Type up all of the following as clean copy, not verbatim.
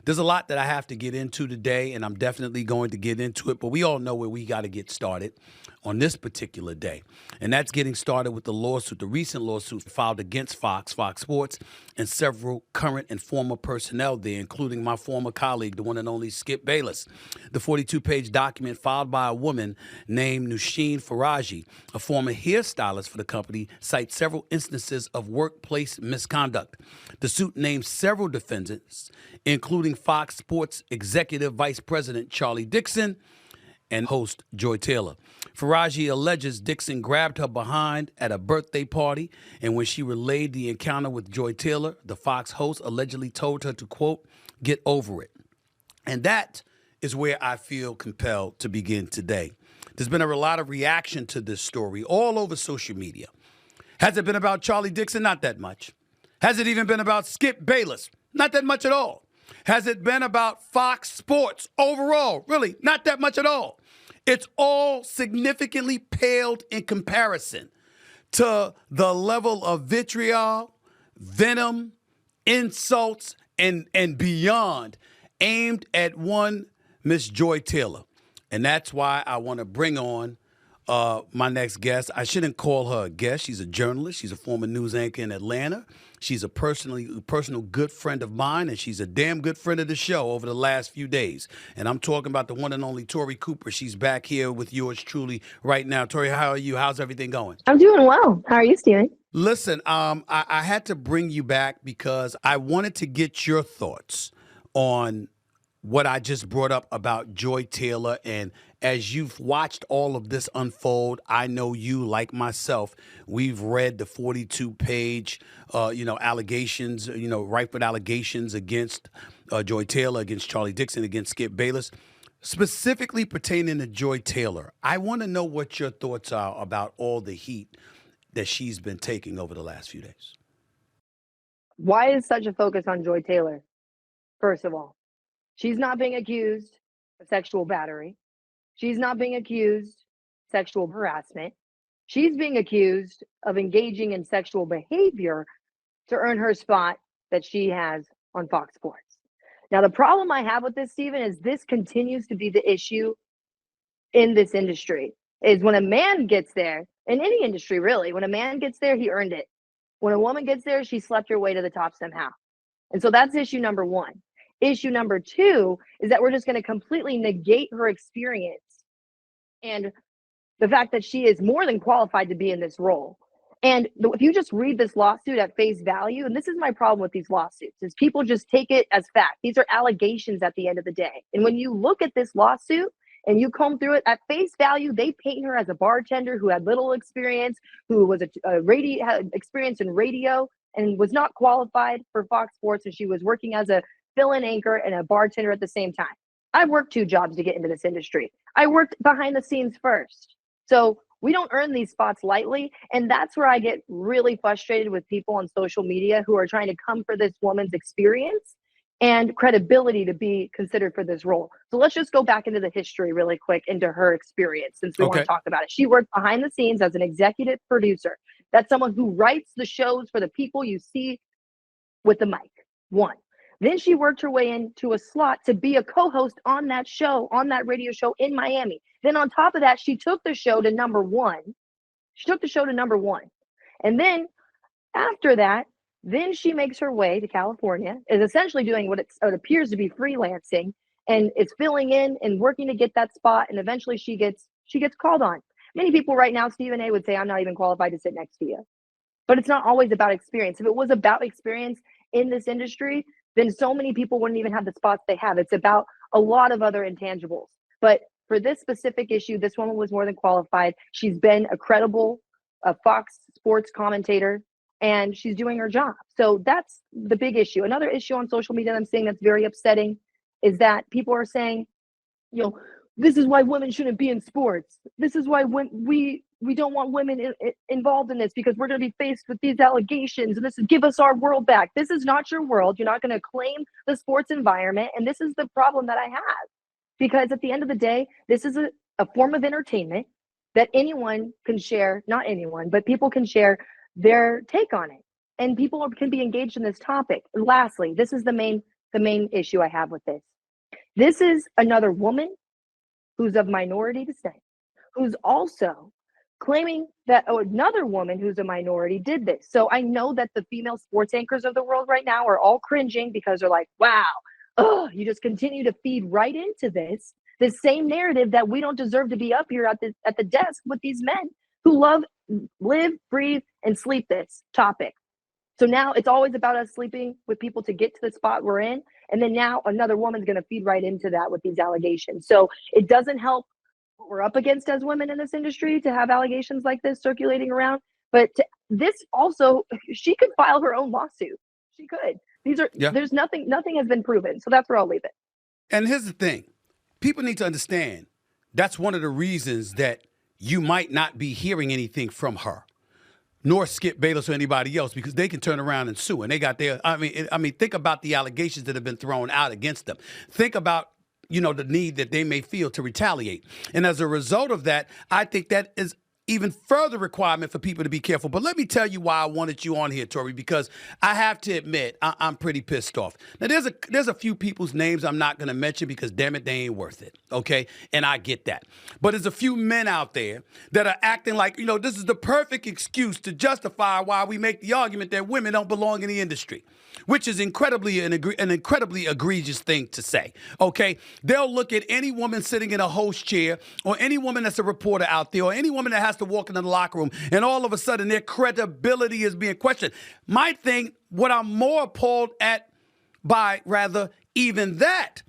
There's a lot that I have to get into today, and I'm definitely going to get into it, but we all know where we got to get started on this particular day. And that's getting started with the lawsuit, the recent lawsuit filed against Fox Sports, and several current and former personnel there, including my former colleague, the one and only Skip Bayless. The 42-page document filed by a woman named Nusheen Faraji, a former hairstylist for the company, cites several instances of workplace misconduct. The suit names several defendants, including Fox Sports Executive Vice President Charlie Dixon and host Joy Taylor. Faraji alleges Dixon grabbed her behind at a birthday party, and when she relayed the encounter with Joy Taylor, the Fox host allegedly told her to, quote, get over it. And that is where I feel compelled to begin today. There's been a lot of reaction to this story all over social media. Has it been about Charlie Dixon? Not that much. Has it even been about Skip Bayless? Not that much at all. Has it been about Fox Sports overall? Really, not that much at all. It's all significantly paled in comparison to the level of vitriol, venom, insults, and beyond aimed at one Miss Joy Taylor. And that's why I want to bring on my next guest. I shouldn't call her a guest. She's a journalist. She's a former news anchor in Atlanta. She's a personal good friend of mine, and she's a damn good friend of the show over the last few days. And I'm talking about the one and only Tori Cooper. She's back here with yours truly right now. Tori, how are you? How's everything going? I'm doing well. How are you, Steven? Listen, I had to bring you back because I wanted to get your thoughts on what I just brought up about Joy Taylor. And as you've watched all of this unfold, I know you, like myself, we've read the 42-page, allegations, rife with allegations against Joy Taylor, against Charlie Dixon, against Skip Bayless, specifically pertaining to Joy Taylor. I want to know what your thoughts are about all the heat that she's been taking over the last few days. Why is such a focus on Joy Taylor? First of all, she's not being accused of sexual battery. She's not being accused of sexual harassment. She's being accused of engaging in sexual behavior to earn her spot that she has on Fox Sports. Now, the problem I have with this, Stephen, is this continues to be the issue in this industry, is when a man gets there, in any industry really, when a man gets there, he earned it. When a woman gets there, she slept her way to the top somehow. And so that's issue number one. Issue number two is that we're just going to completely negate her experience and the fact that she is more than qualified to be in this role. And if you just read this lawsuit at face value, and this is my problem with these lawsuits, is people just take it as fact. These are allegations at the end of the day. And when you look at this lawsuit and you comb through it at face value, they paint her as a bartender who had little experience, who was had experience in radio and was not qualified for Fox Sports, and she was working as a fill-in anchor and a bartender at the same time. I've worked two jobs to get into this industry. I worked behind the scenes first. So we don't earn these spots lightly. And that's where I get really frustrated with people on social media who are trying to come for this woman's experience and credibility to be considered for this role. So let's just go back into the history really quick, into her experience, since we want to talk about it. She worked behind the scenes as an executive producer. That's someone who writes the shows for the people you see with the mic. One. Then she worked her way into a slot to be a co-host on that show, on that radio show in Miami. Then on top of that, she took the show to number one. And then after that, then she makes her way to California, is essentially doing what it appears to be freelancing, and is filling in and working to get that spot. And eventually she gets called on. Many people right now, Stephen A, would say, I'm not even qualified to sit next to you. But it's not always about experience. If it was about experience in this industry, then so many people wouldn't even have the spots they have. It's about a lot of other intangibles. But for this specific issue, this woman was more than qualified. She's been a credible Fox Sports commentator, and she's doing her job. So that's the big issue. Another issue on social media that I'm seeing that's very upsetting is that people are saying, this is why women shouldn't be in sports. This is why we don't want women involved in this, because we're going to be faced with these allegations, and this is give us our world back. This is not your world. You're not going to claim the sports environment. And this is the problem that I have, because at the end of the day, this is a form of entertainment that anyone can share, not anyone, but people can share their take on it. And people can be engaged in this topic. And lastly, this is the main the main issue I have with this. This is another woman who's of minority descent, who's also claiming that another woman who's a minority did this. So I know that the female sports anchors of the world right now are all cringing because they're like, wow, you just continue to feed right into this same narrative that we don't deserve to be up here at the desk with these men who live, breathe, and sleep this topic. So now it's always about us sleeping with people to get to the spot we're in. And then now another woman's going to feed right into that with these allegations. So it doesn't help what we're up against as women in this industry to have allegations like this circulating around. But this also, she could file her own lawsuit. She could. There's nothing has been proven. So that's where I'll leave it. And here's the thing. People need to understand that's one of the reasons that you might not be hearing anything from her, nor Skip Bayless or anybody else, because they can turn around and sue. And they got their, I mean, think about the allegations that have been thrown out against them. Think about, the need that they may feel to retaliate. And as a result of that, I think that is even further requirement for people to be careful. But let me tell you why I wanted you on here, Tori, because I have to admit, I'm pretty pissed off. Now, there's a few people's names I'm not going to mention because, damn it, they ain't worth it, okay? And I get that. But there's a few men out there that are acting like, this is the perfect excuse to justify why we make the argument that women don't belong in the industry, which is an incredibly egregious thing to say, okay? They'll look at any woman sitting in a host chair or any woman that's a reporter out there or any woman that has to walk into the locker room, and all of a sudden their credibility is being questioned. My thing, what I'm more appalled at by, rather, even that,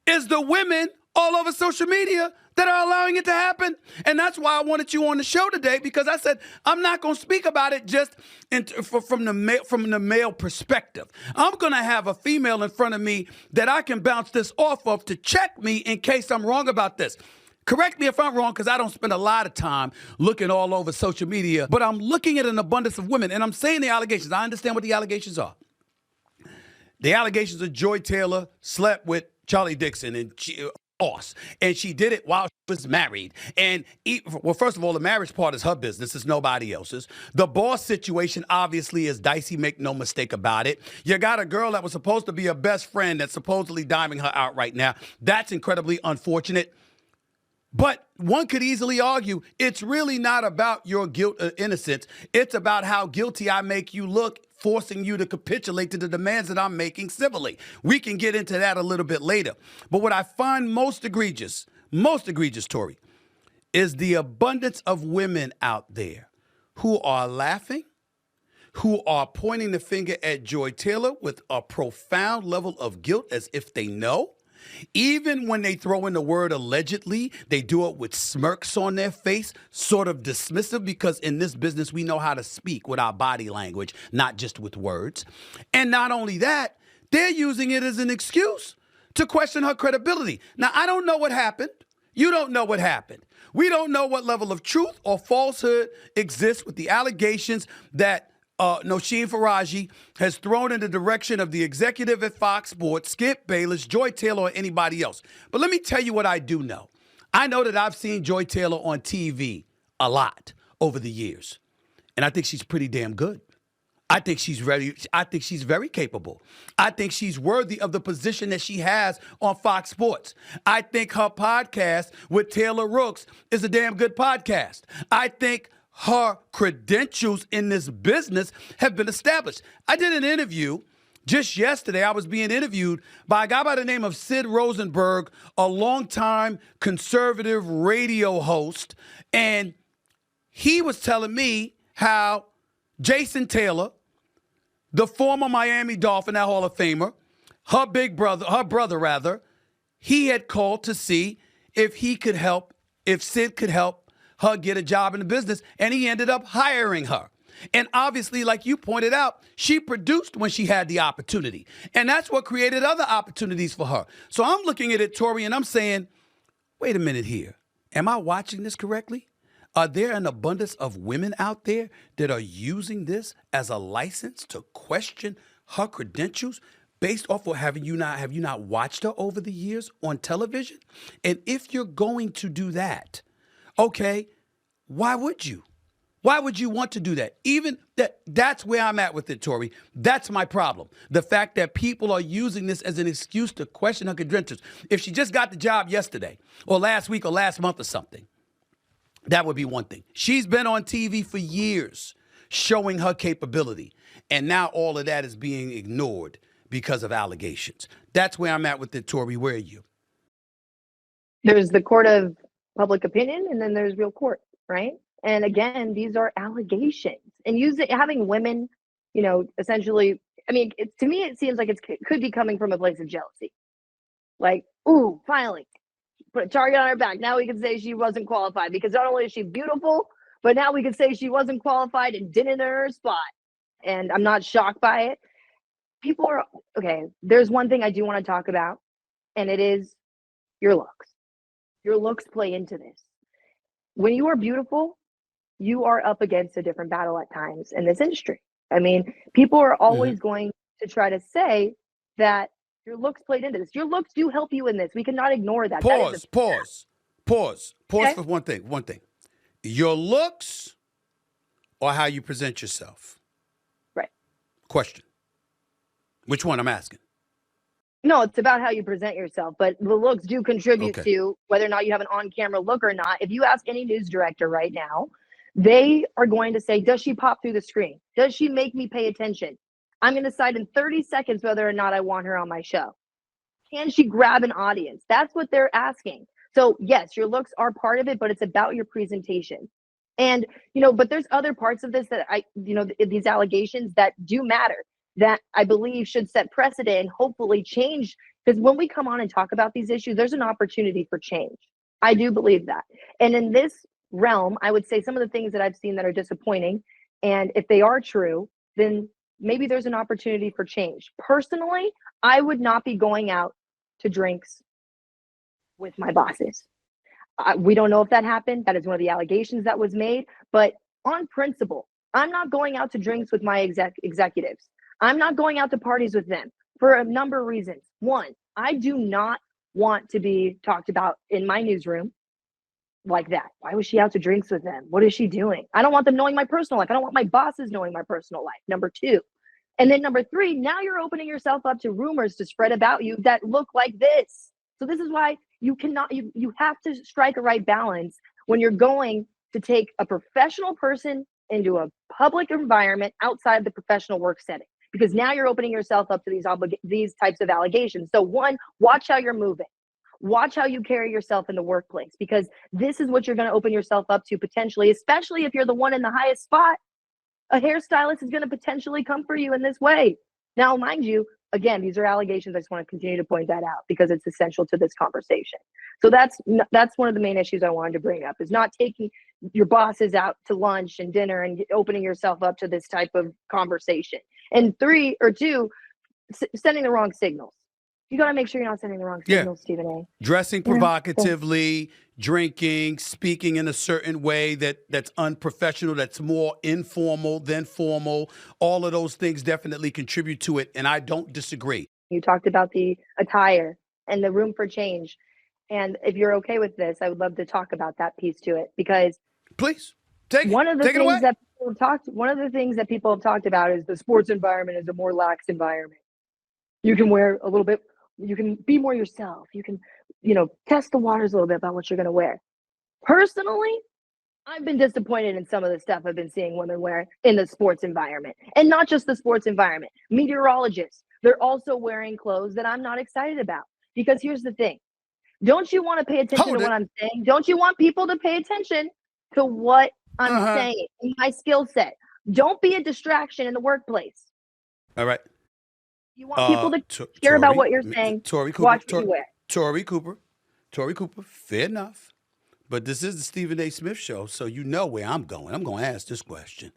is the women all over social media that are allowing it to happen. And that's why I wanted you on the show today, because I said, I'm not going to speak about it just from the male perspective. I'm going to have a female in front of me that I can bounce this off of to check me in case I'm wrong about this. Correct me if I'm wrong, because I don't spend a lot of time looking all over social media, but I'm looking at an abundance of women, and I'm saying the allegations. I understand what the allegations are. The allegations of Joy Taylor slept with Charlie Dixon and and she did it while she was married. And, first of all, the marriage part is her business. It's nobody else's. The boss situation obviously is dicey, make no mistake about it. You got a girl that was supposed to be a best friend that's supposedly diming her out right now. That's incredibly unfortunate. But one could easily argue it's really not about your guilt or innocence. It's about how guilty I make you look, forcing you to capitulate to the demands that I'm making civilly. We can get into that a little bit later. But what I find most egregious, Tori, is the abundance of women out there who are laughing, who are pointing the finger at Joy Taylor with a profound level of guilt as if they know. Even when they throw in the word allegedly, they do it with smirks on their face, sort of dismissive, because in this business, we know how to speak with our body language, not just with words. And not only that, they're using it as an excuse to question her credibility. Now, I don't know what happened. You don't know what happened. We don't know what level of truth or falsehood exists with the allegations that Nosheen Faraji has thrown in the direction of the executive at Fox Sports, Skip Bayless, Joy Taylor, or anybody else. But let me tell you what I do know. I know that I've seen Joy Taylor on TV a lot over the years, and I think she's pretty damn good. I think she's very capable. I think she's worthy of the position that she has on Fox Sports. I think her podcast with Taylor Rooks is a damn good podcast. I think her credentials in this business have been established. I did an interview just yesterday. I was being interviewed by a guy by the name of Sid Rosenberg, a longtime conservative radio host, and he was telling me how Jason Taylor, the former Miami Dolphin, that Hall of Famer, her brother, he had called to see if Sid could help her get a job in the business, and he ended up hiring her. And obviously, like you pointed out, she produced when she had the opportunity. And that's what created other opportunities for her. So I'm looking at it, Tori, and I'm saying, wait a minute here. Am I watching this correctly? Are there an abundance of women out there that are using this as a license to question her credentials based off of have you not watched her over the years on television? And if you're going to do that, okay, why would you? Why would you want to do that? Even that's where I'm at with it, Tori. That's my problem. The fact that people are using this as an excuse to question her credentials. If she just got the job yesterday or last week or last month or something, that would be one thing. She's been on TV for years showing her capability. And now all of that is being ignored because of allegations. That's where I'm at with it, Tori. Where are you? There's the court of public opinion, and then there's real court, right? And again, these are allegations. And having women, essentially, I mean, to me, it seems like it could be coming from a place of jealousy. Like, ooh, finally, put a target on her back. Now we can say she wasn't qualified, because not only is she beautiful, but now we can say she wasn't qualified and didn't earn her spot. And I'm not shocked by it. People are, okay, there's one thing I do want to talk about, and it is your looks. Your looks play into this. When you are beautiful, you are up against a different battle at times in this industry. I mean, people are always going to try to say that your looks played into this. Your looks do help you in this. We cannot ignore that. Pause Okay. for one thing. Your looks or how you present yourself? Right. Question. Which one I'm asking? No, it's about how you present yourself, but the looks do contribute to whether or not you have an on-camera look or not. If you ask any news director right now, they are going to say, does she pop through the screen? Does she make me pay attention? I'm going to decide in 30 seconds whether or not I want her on my show. Can she grab an audience? That's what they're asking. So yes, your looks are part of it, but it's about your presentation. And, but there's other parts of this that these allegations that do matter, that I believe should set precedent and hopefully change. Because when we come on and talk about these issues, there's an opportunity for change. I do believe that. And in this realm, I would say some of the things that I've seen that are disappointing, and if they are true, then maybe there's an opportunity for change. Personally, I would not be going out to drinks with my bosses. We don't know if that happened. That is one of the allegations that was made. But on principle, I'm not going out to drinks with my executives. I'm not going out to parties with them for a number of reasons. One, I do not want to be talked about in my newsroom like that. Why was she out to drinks with them? What is she doing? I don't want them knowing my personal life. I don't want my bosses knowing my personal life. Number two. And then number three, now you're opening yourself up to rumors to spread about you that look like this. So this is why you have to strike a right balance when you're going to take a professional person into a public environment outside the professional work setting, because now you're opening yourself up to these types of allegations. So one, watch how you're moving. Watch how you carry yourself in the workplace, because this is what you're going to open yourself up to potentially, especially if you're the one in the highest spot. A hairstylist is going to potentially come for you in this way. Now, mind you, again, these are allegations. I just want to continue to point that out because it's essential to this conversation. So that's one of the main issues I wanted to bring up, is not taking your bosses out to lunch and dinner and opening yourself up to this type of conversation. And three or two, sending the wrong signals. You got to make sure you're not sending the wrong signals, Stephen A. Dressing provocatively, drinking, speaking in a certain way that's unprofessional, that's more informal than formal. All of those things definitely contribute to it, and I don't disagree. You talked about the attire and the room for change. And if you're okay with this, I would love to talk about that piece to it, because please take it away. One of the things that people have talked about is the sports environment is a more lax environment. You can wear a little bit, you can be more yourself. You can, test the waters a little bit about what you're going to wear. Personally, I've been disappointed in some of the stuff I've been seeing women wear in the sports environment. And not just the sports environment. Meteorologists, they're also wearing clothes that I'm not excited about. Because here's the thing. Don't you want to pay attention to what I'm saying? Don't you want people to pay attention to what I'm saying, my skill set? Don't be a distraction in the workplace. All right. You want people to care about what you're saying. Tori Cooper, watch what you wear. Tori Cooper, fair enough. But this is the Stephen A. Smith show, so you know where I'm going. I'm going to ask this question.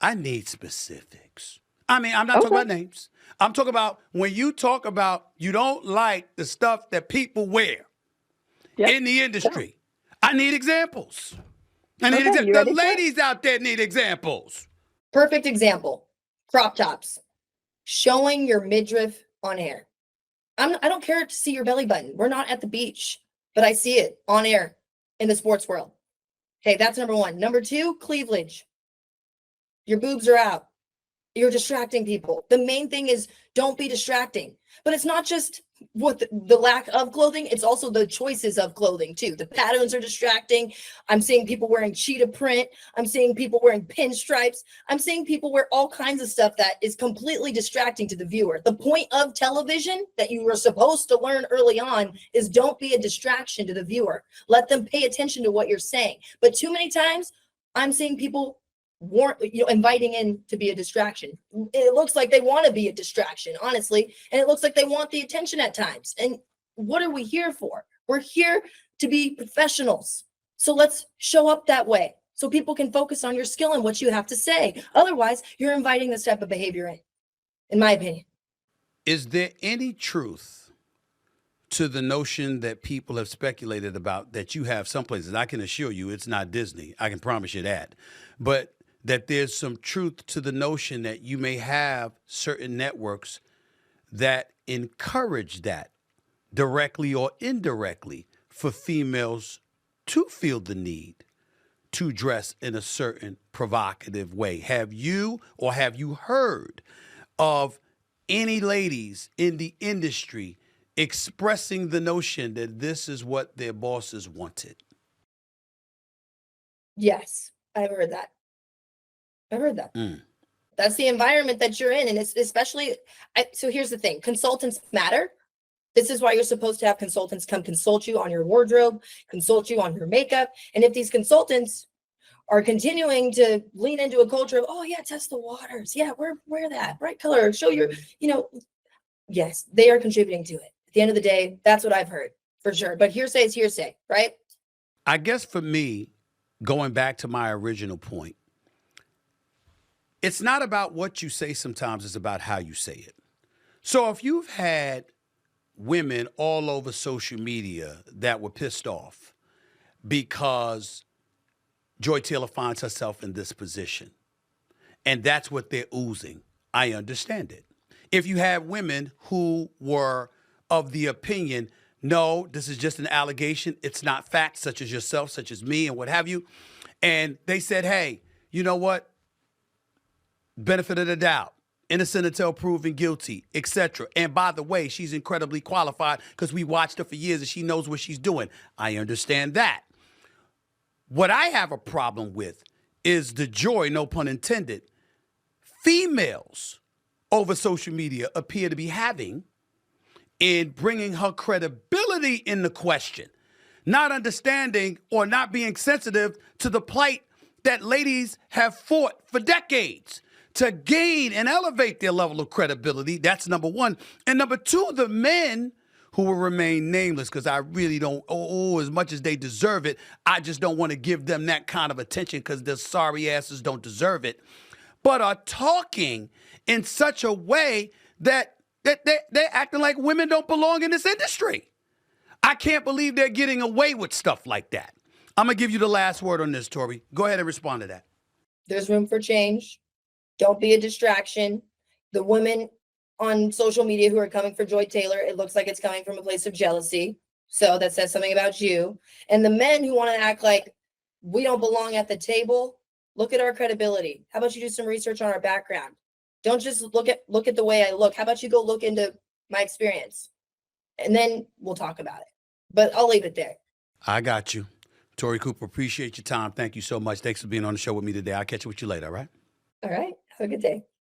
I need specifics. I mean, I'm not talking about names. I'm talking about when you talk about you don't like the stuff that people wear in the industry. I need examples. The ladies out there need examples. Perfect example. Crop tops. Showing your midriff on air. I don't care to see your belly button. We're not at the beach, but I see it on air in the sports world. Okay, that's number one. Number two, cleavage. Your boobs are out. You're distracting people. The main thing is don't be distracting. But it's not just what the lack of clothing, it's also the choices of clothing too. The patterns are distracting. I'm seeing people wearing cheetah print. I'm seeing people wearing pinstripes. I'm seeing people wear all kinds of stuff that is completely distracting to the viewer. The point of television that you were supposed to learn early on is don't be a distraction to the viewer. Let them pay attention to what you're saying. But too many times I'm seeing people inviting in to be a distraction. It looks like they want to be a distraction, honestly, and it looks like they want the attention at times. And what are we here for? We're here to be professionals. So let's show up that way so people can focus on your skill and what you have to say. Otherwise, you're inviting this type of behavior in my opinion. Is there any truth to the notion that people have speculated about that you have some places? I can assure you it's not Disney. I can promise you that. But that there's some truth to the notion that you may have certain networks that encourage that directly or indirectly for females to feel the need to dress in a certain provocative way. Have you heard of any ladies in the industry expressing the notion that this is what their bosses wanted? Yes, I've heard that. That's the environment that you're in. And it's especially, so here's the thing, consultants matter. This is why you're supposed to have consultants come consult you on your wardrobe, consult you on your makeup. And if these consultants are continuing to lean into a culture of, oh yeah, test the waters. Yeah, wear that bright color, show your, yes, they are contributing to it. At the end of the day, that's what I've heard for sure. But hearsay is hearsay, right? I guess for me, going back to my original point, it's not about what you say sometimes, it's about how you say it. So if you've had women all over social media that were pissed off because Joy Taylor finds herself in this position, and that's what they're oozing, I understand it. If you have women who were of the opinion, no, this is just an allegation, it's not fact, such as yourself, such as me, and what have you, and they said, hey, you know what? Benefit of the doubt, innocent until proven guilty, etc. And by the way, she's incredibly qualified because we watched her for years and she knows what she's doing. I understand that. What I have a problem with is the joy, no pun intended, females over social media appear to be having in bringing her credibility into question, not understanding or not being sensitive to the plight that ladies have fought for decades to gain and elevate their level of credibility. That's number one. And number two, the men who will remain nameless, because I really don't, as much as they deserve it, I just don't want to give them that kind of attention because their sorry asses don't deserve it, but are talking in such a way that they're acting like women don't belong in this industry. I can't believe they're getting away with stuff like that. I'm going to give you the last word on this, Tori. Go ahead and respond to that. There's room for change. Don't be a distraction. The women on social media who are coming for Joy Taylor, it looks like it's coming from a place of jealousy. So that says something about you. And the men who want to act like we don't belong at the table, look at our credibility. How about you do some research on our background? Don't just look at the way I look. How about you go look into my experience? And then we'll talk about it. But I'll leave it there. I got you. Tori Cooper, appreciate your time. Thank you so much. Thanks for being on the show with me today. I'll catch up with you later, all right? All right. Have a good day.